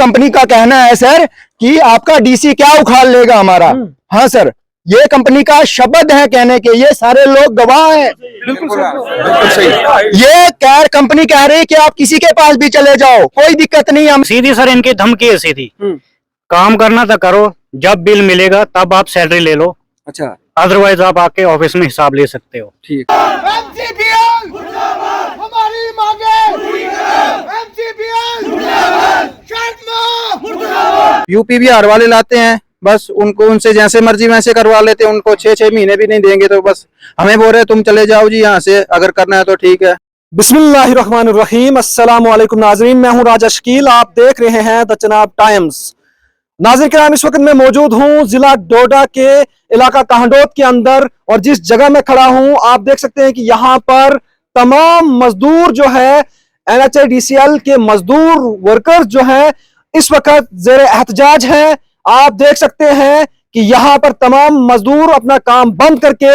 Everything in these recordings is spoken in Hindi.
कंपनी का कहना है सर कि आपका डीसी क्या उखाड़ लेगा हमारा। हाँ सर, ये कंपनी का शब्द है कहने के, ये सारे लोग गवाह हैं। बिल्कुल सही। ये कैर कंपनी कह रही है कि आप किसी के पास भी चले जाओ, कोई दिक्कत नहीं। हम सीधी सर इनकी धमकी है सीधी। काम करना तो करो, जब बिल मिलेगा तब आप सैलरी ले लो, अच्छा अदरवाइज आप आके ऑफिस में हिसाब ले सकते हो। ठीक। हमारी मांगे यूपी बिहार वाले लाते हैं, बस उनको उनसे जैसे मर्जी वैसे करवा लेते हैं। उनको 6-6 महीने भी नहीं देंगे तो बस हमें बोल रहे तुम चले जाओ जी यहाँ से, अगर करना है तो ठीक है। बिस्मिल्लाहिर्रहमानिर्रहीम, अस्सलाम वालेकुम नाजरीन, मैं हूं राजा शकील, आप देख रहे हैं द चनाब टाइम्स। नाज़रीन किराम, इस वक्त मैं मौजूद हूं जिला डोडा के इलाका काहंडोत के अंदर, और जिस जगह मैं खड़ा हूं आप देख सकते हैं कि यहाँ पर तमाम मजदूर जो है NHIDCL के मजदूर वर्कर्स जो है इस वक्त जेर एहतजाज हैं। आप देख सकते हैं कि यहाँ पर तमाम मजदूर अपना काम बंद करके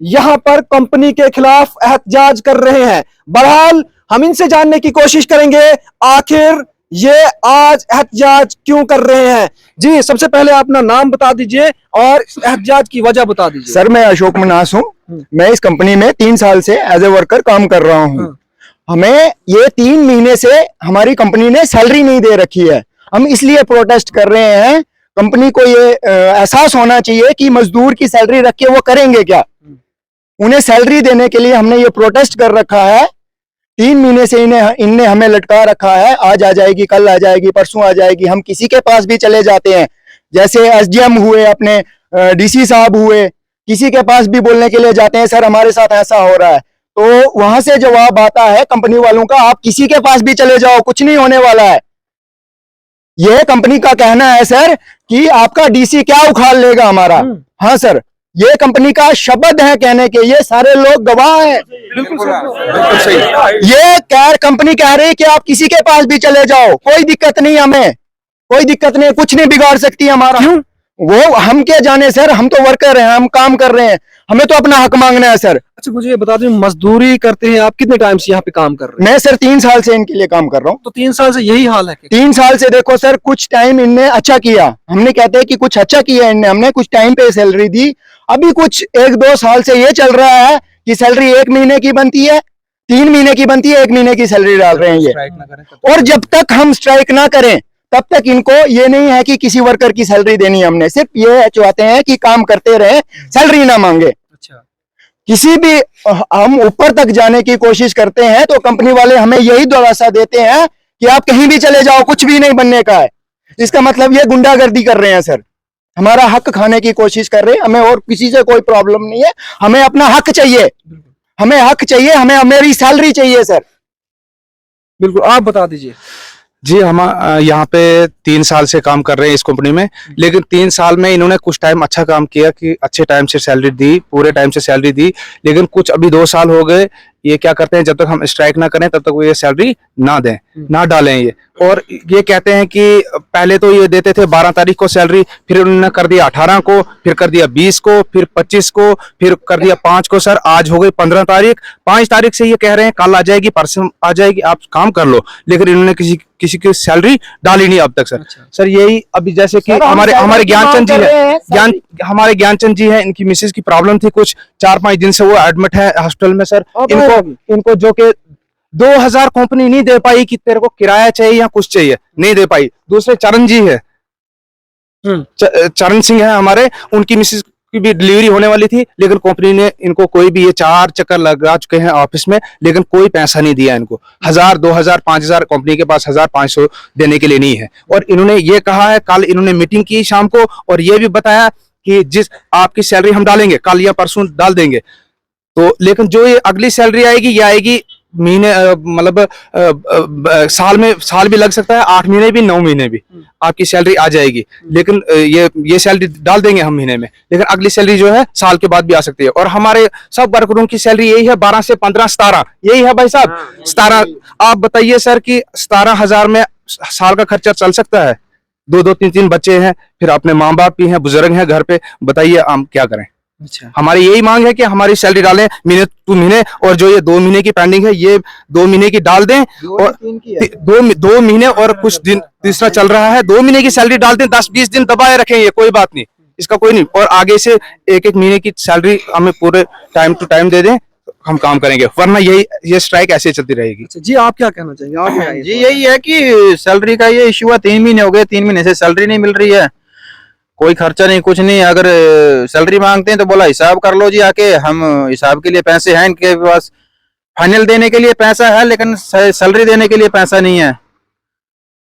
यहाँ पर कंपनी के खिलाफ एहतजाज कर रहे हैं। बहरहाल हम इनसे जानने की कोशिश करेंगे आखिर ये आज एहतजाज क्यों कर रहे हैं। जी, सबसे पहले अपना नाम बता दीजिए और इस एहतजाज की वजह बता दीजिए। सर, मैं अशोक मनास हूँ। मैं इस कंपनी में 3 साल से एज ए वर्कर काम कर रहा हूँ। हमें ये 3 महीने से हमारी कंपनी ने सैलरी नहीं दे रखी है। हम इसलिए प्रोटेस्ट कर रहे हैं। कंपनी को ये एहसास होना चाहिए कि मजदूर की सैलरी रख के वो करेंगे क्या। उन्हें सैलरी देने के लिए हमने ये प्रोटेस्ट कर रखा है। 3 महीने से इनने हमें लटका रखा है। आज आ जाएगी, कल आ जाएगी, परसों आ जाएगी। हम किसी के पास भी चले जाते हैं, जैसे SDM हुए, अपने DC साहब हुए, किसी के पास भी बोलने के लिए जाते हैं, सर हमारे साथ ऐसा हो रहा है, तो वहां से जवाब आता है कंपनी वालों का, आप किसी के पास भी चले जाओ, कुछ नहीं होने वाला है। यह कंपनी का कहना है सर कि आपका DC क्या उखाड़ लेगा हमारा। हाँ सर, ये कंपनी का शब्द है कहने के, ये सारे लोग गवाह हैं। बिल्कुल सही। ये कैर कंपनी कह रही है कि आप किसी के पास भी चले जाओ, कोई दिक्कत नहीं, हमें कोई दिक्कत नहीं, कुछ नहीं बिगाड़ सकती हमारा। क्यों? वो हम क्या जाने सर, हम तो वर्कर हैं, हम काम कर रहे हैं, हमें तो अपना हक मांगना है सर। अच्छा, मुझे ये बता दीजिए, मजदूरी करते हैं आप, कितने टाइम से यहाँ पे काम कर रहे हैं? मैं सर 3 साल से इनके लिए काम कर रहा हूँ। तो 3 साल से यही हाल है? 3 साल से देखो सर, कुछ टाइम इनने अच्छा किया, हमने कहते हैं कि कुछ अच्छा किया इनने, हमने कुछ टाइम पे सैलरी दी। अभी कुछ 1-2 साल से ये चल रहा है कि सैलरी 1 महीने की बनती है, 3 महीने की बनती है, 1 महीने की सैलरी डाल रहे हैं ये। और जब तक हम स्ट्राइक ना करें तब तक इनको ये नहीं है कि किसी वर्कर की सैलरी देनी है। हमने सिर्फ ये चाहते हैं कि काम करते रहे, सैलरी ना मांगे। अच्छा, किसी भी हम ऊपर तक जाने की कोशिश करते हैं तो कंपनी वाले हमें यही दिलासा देते हैं कि आप कहीं भी चले जाओ, कुछ भी नहीं बनने का है। इसका मतलब ये गुंडागर्दी कर रहे हैं सर, हमारा हक खाने की कोशिश कर रहे हैं। हमें और किसी से कोई प्रॉब्लम नहीं है, हमें अपना हक चाहिए, हमें हक चाहिए, हमें मेरी सैलरी चाहिए सर। बिल्कुल, आप बता दीजिए। जी, हम यहाँ पे 3 साल से काम कर रहे हैं इस कंपनी में, लेकिन 3 साल में इन्होंने कुछ टाइम अच्छा काम किया कि अच्छे टाइम से सैलरी दी, पूरे टाइम से सैलरी दी। लेकिन कुछ अभी 2 साल हो गए, ये क्या करते हैं, जब तक हम स्ट्राइक ना करें तब तक वो ये सैलरी ना दें, ना डालें ये। और ये कहते हैं कि पहले तो ये देते थे 12 तारीख को सैलरी, फिर उन्होंने कर दिया 18 को, फिर कर दिया 20 को, फिर 25 को, फिर कर दिया 5 को। सर आज हो गई 15 तारीख, 5 तारीख से ये कह रहे हैं कल आ जाएगी, परसों आ जाएगी, आप काम कर लो। लेकिन इन्होंने किसी की सैलरी डाली नहीं अब तक सर। सर यही अभी जैसे कि हमारे ज्ञानचंद जी है, हमारे ज्ञानचंद जी है, इनकी मिसेज की प्रॉब्लम थी, कुछ 4-5 दिन से वो एडमिट है हॉस्पिटल में सर। इनको जो कि 2000 कंपनी नहीं दे पाई कि तेरे को किराया चाहिए या कुछ चाहिए, नहीं दे पाई। दूसरे चरण जी है, चरण सिंह है हमारे, उनकी मिसेज की भी डिलीवरी होने वाली थी, लेकिन कंपनी ने इनको कोई भी, ये 4 चक्कर लगा चुके हैं ऑफिस में, लेकिन कोई पैसा नहीं दिया इनको। 1000, 2000, 5000 कंपनी के पास 1500 देने के लिए नहीं है। और इन्होंने ये कहा है, कल इन्होंने मीटिंग की शाम को, और ये भी बताया कि जिस आपकी सैलरी हम डालेंगे, कल या परसों डाल देंगे। तो लेकिन जो ये अगली सैलरी आएगी, ये आएगी महीने, मतलब साल भी लग सकता है, 8 महीने भी, 9 महीने भी आपकी सैलरी आ जाएगी। लेकिन ये सैलरी डाल देंगे हम महीने में, लेकिन अगली सैलरी जो है साल के बाद भी आ सकती है। और हमारे सब वर्करों की सैलरी यही है, 12 से 15, 17 यही है भाई साहब। 17, आप बताइए सर कि 17,000 में साल का खर्चा चल सकता है? 2-2, 3-3 बच्चे हैं, फिर अपने माँ बाप भी हैं, बुजुर्ग हैं घर पे, बताइए हम क्या करें। अच्छा, हमारी यही मांग है कि हमारी सैलरी डालें महीने टू महीने, और जो ये 2 महीने की पेंडिंग है ये 2 महीने की डाल दें, और 2 महीने और कुछ दिन तीसरा चल रहा है, 2 महीने की सैलरी डाल दें, 10-20 दिन दबाए रखें, ये कोई बात नहीं, इसका कोई नहीं, और आगे से 1-1 महीने की सैलरी हमें पूरे टाइम टू टाइम दे दें, हम काम करेंगे, वरना ये स्ट्राइक ऐसे चलती रहेगी। अच्छा जी, आप क्या कहना चाहेंगे? आप क्या जी यही है कि सैलरी का ये इशू है, 3 महीने हो गए, 3 महीने से सैलरी नहीं मिल रही है, कोई खर्चा नहीं, कुछ नहीं। अगर सैलरी मांगते हैं तो बोला हिसाब कर लो जी आके, हम हिसाब के लिए पैसे हैं इनके पास, फाइनल देने के लिए पैसा है लेकिन सैलरी देने के लिए पैसा नहीं है।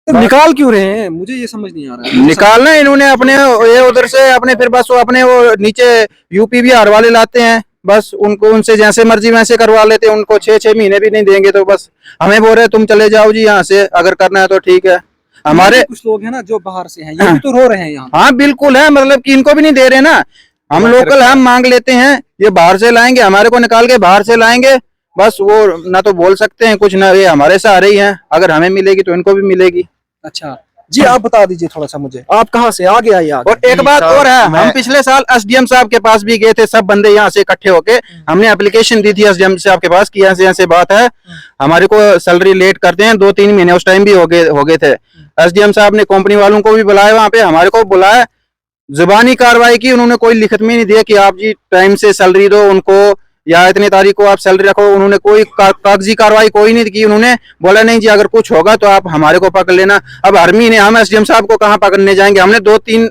तो निकाल क्यों रहे हैं, मुझे ये समझ नहीं आ रहा है। निकालना इन्होंने अपने ये उधर से अपने, फिर बस वो अपने वो नीचे यूपी बिहार वाले लाते हैं, बस उनको उनसे जैसे मर्जी वैसे करवा लेते हैं, उनको 6-6 महीने भी नहीं देंगे, तो बस हमें बोल रहे तुम चले जाओ जी यहाँ से, अगर करना है तो ठीक है। हमारे कुछ लोग हैं ना जो बाहर से हैं, ये भी तो रो रहे हैं यहाँ। हाँ बिल्कुल है, मतलब कि इनको भी नहीं दे रहे ना, हम लोकल हम मांग लेते हैं, ये बाहर से लाएंगे, हमारे को निकाल के बाहर से लाएंगे, बस वो ना तो बोल सकते हैं कुछ, ना ये हमारे से आ रही हैं, अगर हमें मिलेगी तो इनको भी मिलेगी। अच्छा जी, आप बता दीजिए थोड़ा सा मुझे, आप कहाँ से आगे आइए आगे। और एक बात और है, हम पिछले साल एसडीएम साहब के पास भी गए थे, सब बंदे यहाँ से इकट्ठे होके हमने एप्लीकेशन दी थी एसडीएम साहब के पास कि ऐसे ऐसे बात है, हमारे को सैलरी लेट करते हैं, 2-3 महीने उस टाइम भी हो गए थे। एसडीएम साहब ने कंपनी वालों को भी बुलाया, वहां पे हमारे को बुलाया, जुबानी कार्रवाई की, उन्होंने कोई लिखित में नहीं दिया कि आप जी टाइम से सैलरी दो उनको, या इतनी तारीख को आप सैलरी रखो, उन्होंने कोई कागजी कार्रवाई कोई नहीं की, उन्होंने बोला नहीं जी अगर कुछ होगा तो आप हमारे को पकड़ लेना। अब हर महीने हम एसडीएम साहब को कहाँ पकड़ने जाएंगे, हमने 2-3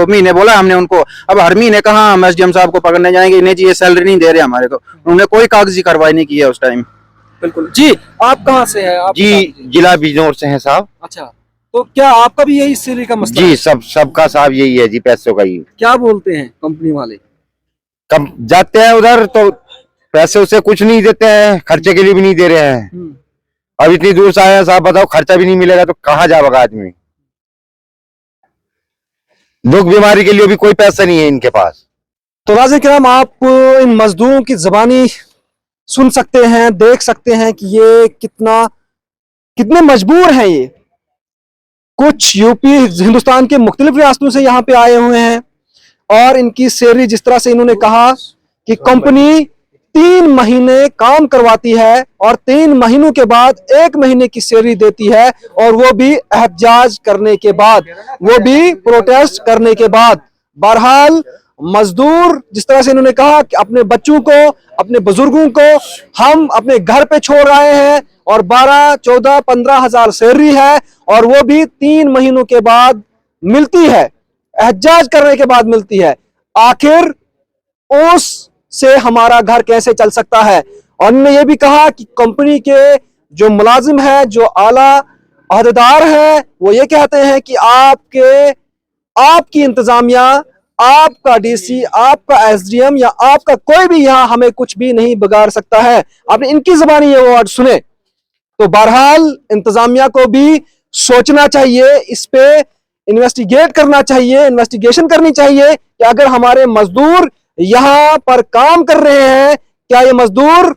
महीने बोला हमने उनको, अब हर महीने कहाँ हम एसडीएम साहब को पकड़ने जाएंगे, नहीं जी ये सैलरी नहीं दे रहे हमारे को, उन्होंने कोई कागजी कार्रवाई नहीं की है उस टाइम। बिल्कुल जी, आप कहाँ से हैं? आप बता जी दीजिए। जिला बिजनौर से हैं साहब। अच्छा, तो क्या आपका भी यही सैलरी का मसला जी है? सबका साहब यही है जी, पैसों का ही। क्या बोलते हैं कंपनी वाले? कब जाते हैं उधर तो पैसे उसे कुछ नहीं देते हैं, खर्चे के लिए भी नहीं दे रहे हैं। अब इतनी दूर से आया साहब, बताओ खर्चा भी नहीं मिलेगा तो कहाँ जाएगा आदमी, दुख बीमारी के लिए भी कोई पैसा नहीं है इनके पास। तो नाज़रीन किराम, आप इन मजदूरों की ज़बानी सुन सकते हैं, देख सकते हैं कि ये कितने मजबूर हैं। ये कुछ यूपी हिंदुस्तान के मुख्तलिफ रियासतों से यहाँ पे आए हुए हैं, और इनकी सैलरी जिस तरह से इन्होंने कहा कि कंपनी 3 महीने काम करवाती है और 3 महीनों के बाद 1 महीने की सैलरी देती है, और वो भी एहतजाज करने के बाद, वो भी प्रोटेस्ट करने के बाद। बहरहाल मजदूर जिस तरह से इन्होंने कहा कि अपने बच्चों को, अपने बुजुर्गों को हम अपने घर पे छोड़ रहे हैं, और 12, 14, 15 हजार सैलरी है, और वो भी 3 महीनों के बाद मिलती है, एहतजाज करने के बाद मिलती है। आखिर उस से हमारा घर कैसे चल सकता है? और उन्होंने ये भी कहा कि कंपनी के जो मुलाजिम है, जो आला अहदेदार है, वो ये कहते हैं कि आपकी इंतजामिया, आपका डीसी, आपका एसडीएम या आपका कोई भी यहाँ हमें कुछ भी नहीं बिगाड़ सकता है। आपने इनकी जुबानी ये वर्ड सुने। तो बहरहाल इंतजामिया को भी सोचना चाहिए, इस पे इन्वेस्टिगेट करना चाहिए, इन्वेस्टिगेशन करनी चाहिए कि अगर हमारे मजदूर यहाँ पर काम कर रहे हैं, क्या ये मजदूर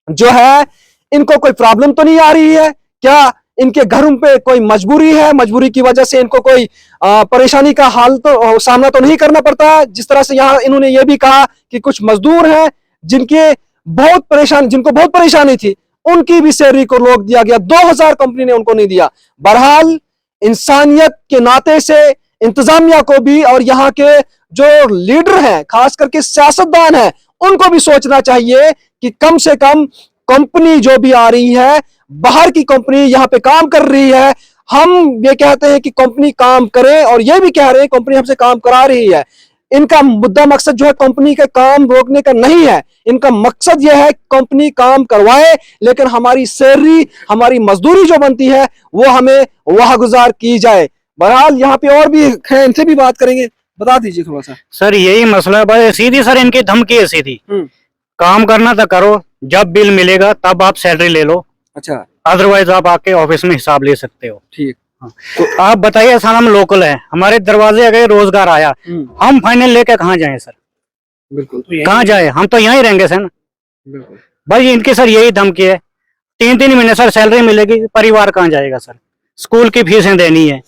जो है इनको कोई प्रॉब्लम तो नहीं आ रही है? क्या इनके घरों पे कोई मजबूरी है, मजबूरी की वजह से इनको कोई परेशानी का हाल तो सामना तो नहीं करना पड़ता? जिस तरह से यहाँ इन्होंने ये भी कहा कि कुछ मजदूर हैं जिनको बहुत परेशानी थी, उनकी भी सैलरी को रोक दिया गया, 2000 कंपनी ने उनको नहीं दिया। बहरहाल इंसानियत के नाते से इंतजामिया को भी और यहाँ के जो लीडर हैं, खास करके सियासतदान हैं, उनको भी सोचना चाहिए कि कम से कम कंपनी जो भी आ रही है, बाहर की कंपनी यहाँ पे काम कर रही है, हम ये कहते हैं कि कंपनी काम करे, और ये भी कह रहे हैं कंपनी हमसे काम करा रही है। इनका मुद्दा मकसद जो है कंपनी के काम रोकने का नहीं है, इनका मकसद यह है कंपनी काम करवाए, लेकिन हमारी सैलरी, हमारी मजदूरी जो बनती है वो हमें वह गुजार की जाए। बहरहाल यहाँ पे और भी हैं, इनसे भी बात करेंगे, बता दीजिए थोड़ा सा। सर यही मसला है भाई, सीधी सर इनकी धमकी है सीधी, काम करना तो करो, जब बिल मिलेगा तब आप सैलरी ले लो, अच्छा, अदरवाइज आप आके ऑफिस में हिसाब ले सकते हो। ठीक। तो आप बताइए सर, हम लोकल हैं, हमारे दरवाजे अगर रोजगार आया, हम फाइनल लेके कहाँ जाएं सर? बिल्कुल, कहाँ जाए? हम तो यहीं रहेंगे सर। बिल्कुल। भाई इनकी सर यही धमकी है, 3-3 महीने सर सैलरी मिलेगी, परिवार कहाँ जाएगा सर? स्कूल की फीसें देनी है,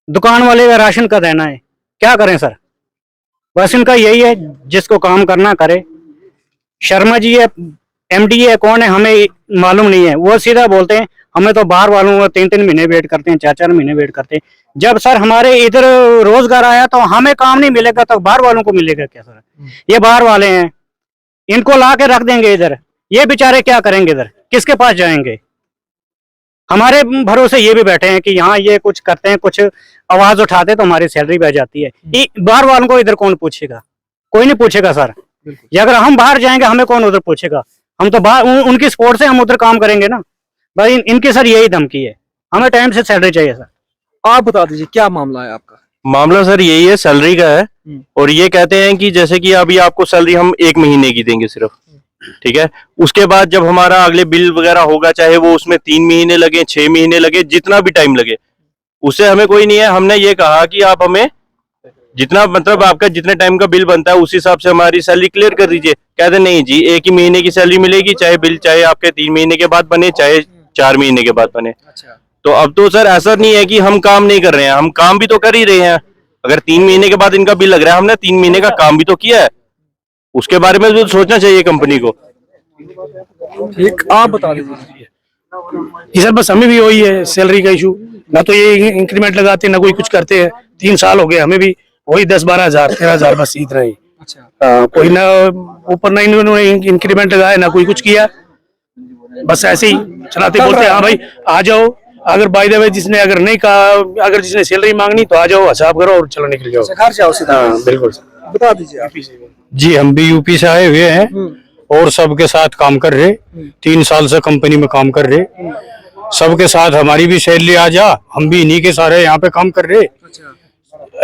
दुकान वाले का राशन का देना है, क्या करें सर? बस इनका यही है, जिसको काम करना करे। शर्मा जी है, एमडी है, कौन है हमें मालूम नहीं है। वो सीधा बोलते हैं हमें तो बाहर वालों को 3-3 महीने वेट करते हैं, 4-4 महीने वेट करते हैं। जब सर हमारे इधर रोजगार आया तो हमें काम नहीं मिलेगा तो बाहर वालों को मिलेगा क्या सर? ये बाहर वाले हैं, इनको ला के रख देंगे इधर, ये बेचारे क्या करेंगे इधर, किसके पास जाएंगे? हमारे भरोसे ये भी बैठे हैं कि यहाँ ये कुछ करते हैं, कुछ आवाज उठाते तो हमारी सैलरी बह जाती है। बाहर वालों को इधर कौन पूछेगा? कोई नहीं पूछेगा सर। ये अगर हम बाहर जाएंगे हमें कौन उधर पूछेगा? हम तो बाहर उनकी सपोर्ट से हम उधर काम करेंगे ना भाई। इनकी सर यही धमकी है, हमें टाइम से सैलरी चाहिए सर। आप बता दीजिए क्या मामला है आपका? मामला सर यही है, सैलरी का है। और ये कहते हैं कि जैसे कि अभी आपको सैलरी हम 1 महीने की देंगे सिर्फ, ठीक है। उसके बाद जब हमारा अगले बिल वगैरह होगा, चाहे वो उसमें 3 महीने लगे, 6 महीने लगे, जितना भी टाइम लगे, उससे हमें कोई नहीं है। हमने ये कहा कि आप हमें जितना मतलब आपका जितने टाइम का बिल बनता है उस हिसाब से हमारी सैलरी क्लियर कर दीजिए। कहते नहीं जी, 1 ही महीने की सैलरी मिलेगी, चाहे बिल चाहे आपके 3 महीने के बाद बने, चाहे 4 महीने के बाद बने। अच्छा। तो अब तो सर ऐसा नहीं है कि हम काम नहीं कर रहे हैं, हम काम भी तो कर ही रहे हैं। अगर 3 महीने के बाद इनका बिल लग रहा है, हमने 3 महीने का काम भी तो किया है, उसके बारे में तो सोचना चाहिए कंपनी को। ठीक, आप बता दीजिए। जी सर, बस हमें भी वही है, सैलरी का इशू। ना तो ये इंक्रीमेंट लगाते ना कोई कुछ करते हैं। 3 साल हो गए, हमें भी वही 10-12 हजार 13 हजार बस इतना ही। अच्छा। कोई ना ऊपर ना इन्होंने इंक्रीमेंट लगाया ना कोई कुछ किया, बस ऐसे ही चलाते बोलते हाँ भाई आ जाओ। अगर बाय द वे जिसने अगर नहीं कहा, अगर जिसने सैलरी मांगनी तो आ जाओ, हिसाब करो और चलो निकल जाओ, घर जाओ सीधा। हाँ बिल्कुल। बता दीजिए आप। जी हम भी यूपी से आए हुए हैं और सबके साथ काम कर रहे। 3 साल से कंपनी में काम कर रहे, सबके साथ हमारी भी सैलरी आ जा, हम भी इन्हीं के सारे यहाँ पे काम कर रहे।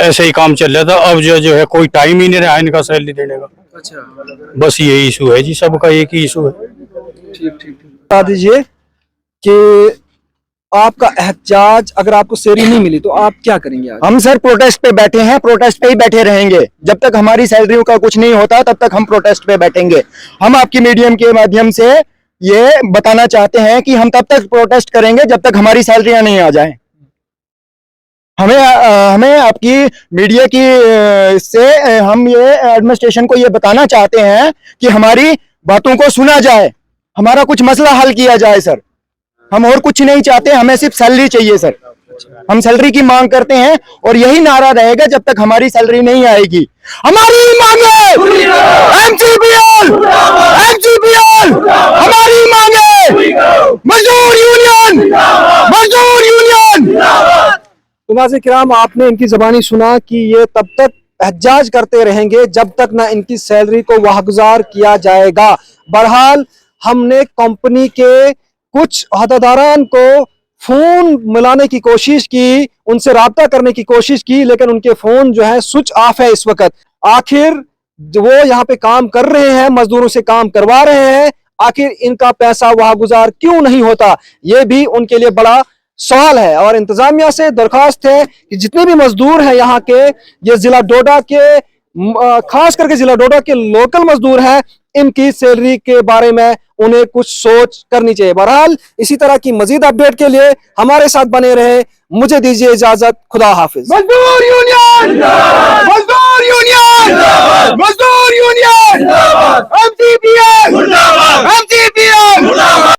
ऐसे ही काम चल रहा था। अब जो है कोई टाइम ही नहीं रहा इनका सैलरी देने का। अच्छा। बस यही इशू है जी, सबका एक ही इशू है। ठीक। बता दीजिए कि आपका एहतजाज, अगर आपको सैलरी नहीं मिली तो आप क्या करेंगे आज? हम सर प्रोटेस्ट पे बैठे हैं, प्रोटेस्ट पे ही बैठे रहेंगे। जब तक हमारी सैलरियों का कुछ नहीं होता तब तक हम प्रोटेस्ट पे बैठेंगे। हम आपकी मीडियम के माध्यम से ये बताना चाहते हैं कि हम तब तक प्रोटेस्ट करेंगे जब तक हमारी सैलरियां नहीं आ जाएं। हमें आपकी मीडिया की से हम ये एडमिनिस्ट्रेशन को ये बताना चाहते हैं कि हमारी बातों को सुना जाए, हमारा कुछ मसला हल किया जाए सर। हम और कुछ नहीं चाहते, हमें सिर्फ सैलरी चाहिए सर। हम सैलरी की मांग करते हैं और यही नारा रहेगा जब तक हमारी सैलरी नहीं आएगी। हमारी मांगे एमसीपीएल, एमसीपीएल हमारी मांगे, मजदूर यूनियन, मजदूर यूनियन। तो नाज़रीन किराम, आपने इनकी ज़बानी सुना कि ये तब तक एहतजाज करते रहेंगे जब तक ना इनकी सैलरी को वाहगुजार किया जाएगा। बहरहाल हमने कंपनी के कुछ अहदेदारान को फोन मिलाने की कोशिश की, उनसे राब्ता करने की कोशिश की, लेकिन उनके फोन जो है स्विच ऑफ है इस वक्त। आखिर वो यहाँ पे काम कर रहे हैं, मजदूरों से काम करवा रहे हैं, आखिर इनका पैसा वाहगुजार क्यों नहीं होता, ये भी उनके लिए बड़ा सवाल है। और इंतजामिया से दरखास्त है कि जितने भी मजदूर हैं यहाँ के, ये जिला डोडा के खास करके जिला डोडा के लोकल मजदूर हैं, इनकी सैलरी के बारे में उन्हें कुछ सोच करनी चाहिए। बहरहाल इसी तरह की मजीद अपडेट के लिए हमारे साथ बने रहे। मुझे दीजिए इजाजत, खुदा हाफिज। मजदूर यूनियन, मजदूर यूनियन, मजदूर यूनियन, एमसीपीएल, एमसीपीएल।